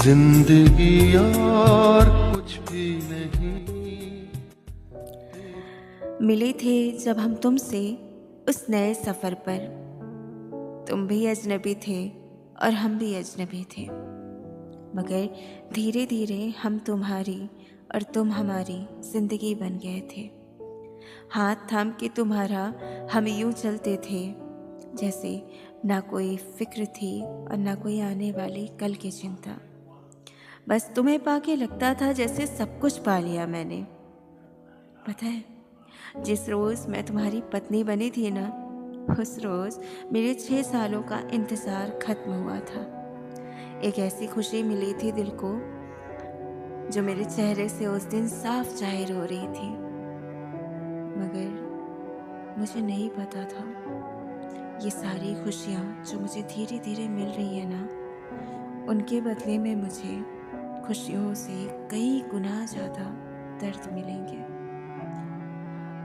जिंदगी और कुछ भी नहीं। मिले थे जब हम तुमसे उस नए सफ़र पर, तुम भी अजनबी थे और हम भी अजनबी थे, मगर धीरे धीरे हम तुम्हारी और तुम हमारी ज़िंदगी बन गए थे। हाथ थाम के तुम्हारा हम यूं चलते थे जैसे ना कोई फिक्र थी और ना कोई आने वाली कल की चिंता। बस तुम्हें पाके लगता था जैसे सब कुछ पा लिया मैंने। पता है, जिस रोज़ मैं तुम्हारी पत्नी बनी थी ना, उस रोज़ मेरे 6 सालों का इंतज़ार खत्म हुआ था। एक ऐसी खुशी मिली थी दिल को जो मेरे चेहरे से उस दिन साफ ज़ाहिर हो रही थी, मगर मुझे नहीं पता था ये सारी खुशियाँ जो मुझे धीरे धीरे मिल रही है ना, उनके बदले में मुझे खुशियों से कई गुना ज़्यादा दर्द मिलेंगे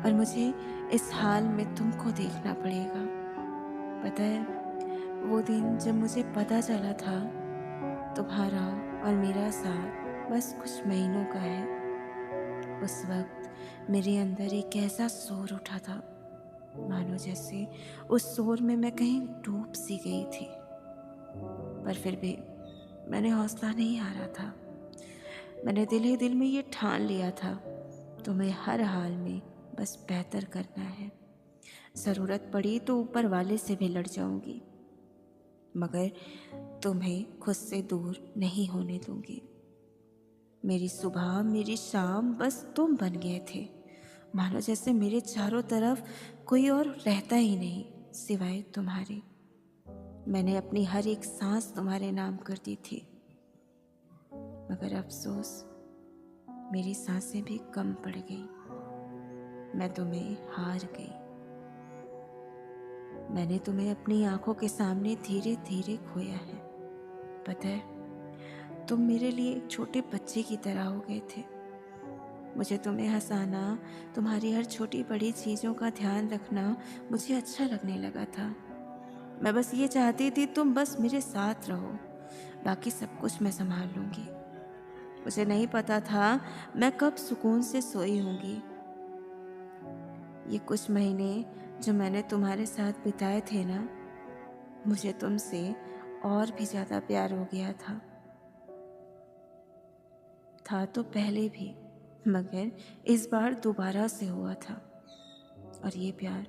और मुझे इस हाल में तुमको देखना पड़ेगा। पता है, वो दिन जब मुझे पता चला था तुम्हारा और मेरा साथ बस कुछ महीनों का है, उस वक्त मेरे अंदर एक ऐसा शोर उठा था, मानो जैसे उस शोर में मैं कहीं डूब सी गई थी। पर फिर भी मैंने हौसला नहीं हारा था। मैंने दिल ही दिल में ये ठान लिया था, तुम्हें हर हाल में बस बेहतर करना है। ज़रूरत पड़ी तो ऊपर वाले से भी लड़ जाऊंगी, मगर तुम्हें खुद से दूर नहीं होने दूंगी। मेरी सुबह मेरी शाम बस तुम बन गए थे, मानो जैसे मेरे चारों तरफ कोई और रहता ही नहीं सिवाय तुम्हारे। मैंने अपनी हर एक सांस तुम्हारे नाम कर दी थी, मगर अफसोस मेरी सांसें भी कम पड़ गई। मैं तुम्हें हार गई। मैंने तुम्हें अपनी आंखों के सामने धीरे धीरे खोया है। पता है, तुम मेरे लिए एक छोटे बच्चे की तरह हो गए थे। मुझे तुम्हें हंसाना, तुम्हारी हर छोटी बड़ी चीज़ों का ध्यान रखना मुझे अच्छा लगने लगा था। मैं बस ये चाहती थी तुम बस मेरे साथ रहो, बाकी सब कुछ मैं संभाल लूँगी। मुझे नहीं पता था मैं कब सुकून से सोई होंगी। ये कुछ महीने जो मैंने तुम्हारे साथ बिताए थे ना, मुझे तुमसे और भी ज़्यादा प्यार हो गया था तो पहले भी, मगर इस बार दोबारा से हुआ था और ये प्यार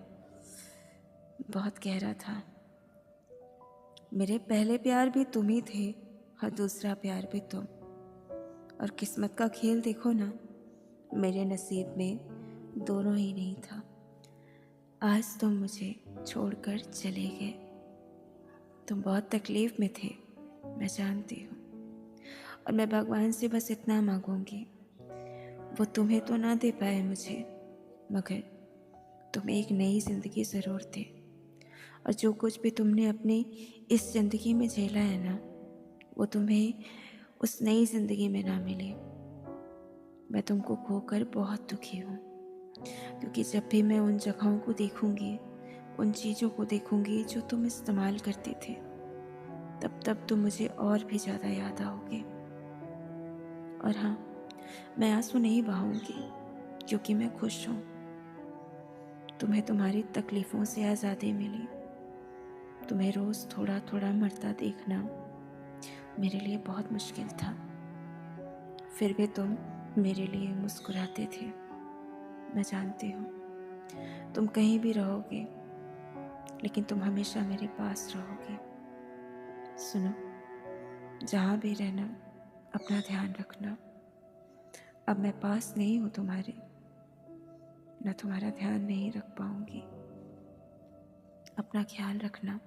बहुत गहरा था। मेरे पहले प्यार भी तुम ही थे और दूसरा प्यार भी तुम। और किस्मत का खेल देखो ना, मेरे नसीब में दोनों ही नहीं था। आज तुम मुझे छोड़कर चले गए। तुम बहुत तकलीफ में थे, मैं जानती हूँ, और मैं भगवान से बस इतना मांगूंगी, वो तुम्हें तो ना दे पाए मुझे, मगर तुम्हें एक नई ज़िंदगी ज़रूर दे। और जो कुछ भी तुमने अपनी इस ज़िंदगी में झेला है ना, वो तुम्हें उस नई ज़िंदगी में ना मिले। मैं तुमको खोकर बहुत दुखी हूँ, क्योंकि जब भी मैं उन जगहों को देखूंगी, उन चीज़ों को देखूंगी जो तुम इस्तेमाल करते थे, तब तब तुम मुझे और भी ज़्यादा याद आओगे। और हाँ, मैं आंसू नहीं बहाऊंगी, क्योंकि मैं खुश हूँ। तुम्हें तुम्हारी तकलीफ़ों से आज़ादी मिली। तुम्हें रोज़ थोड़ा थोड़ा मरता देखना मेरे लिए बहुत मुश्किल था, फिर भी तुम मेरे लिए मुस्कुराते थे। मैं जानती हूँ तुम कहीं भी रहोगे, लेकिन तुम हमेशा मेरे पास रहोगे। सुनो, जहाँ भी रहना अपना ध्यान रखना। अब मैं पास नहीं हूँ तुम्हारे, मैं तुम्हारा ध्यान नहीं रख पाऊंगी। अपना ख्याल रखना।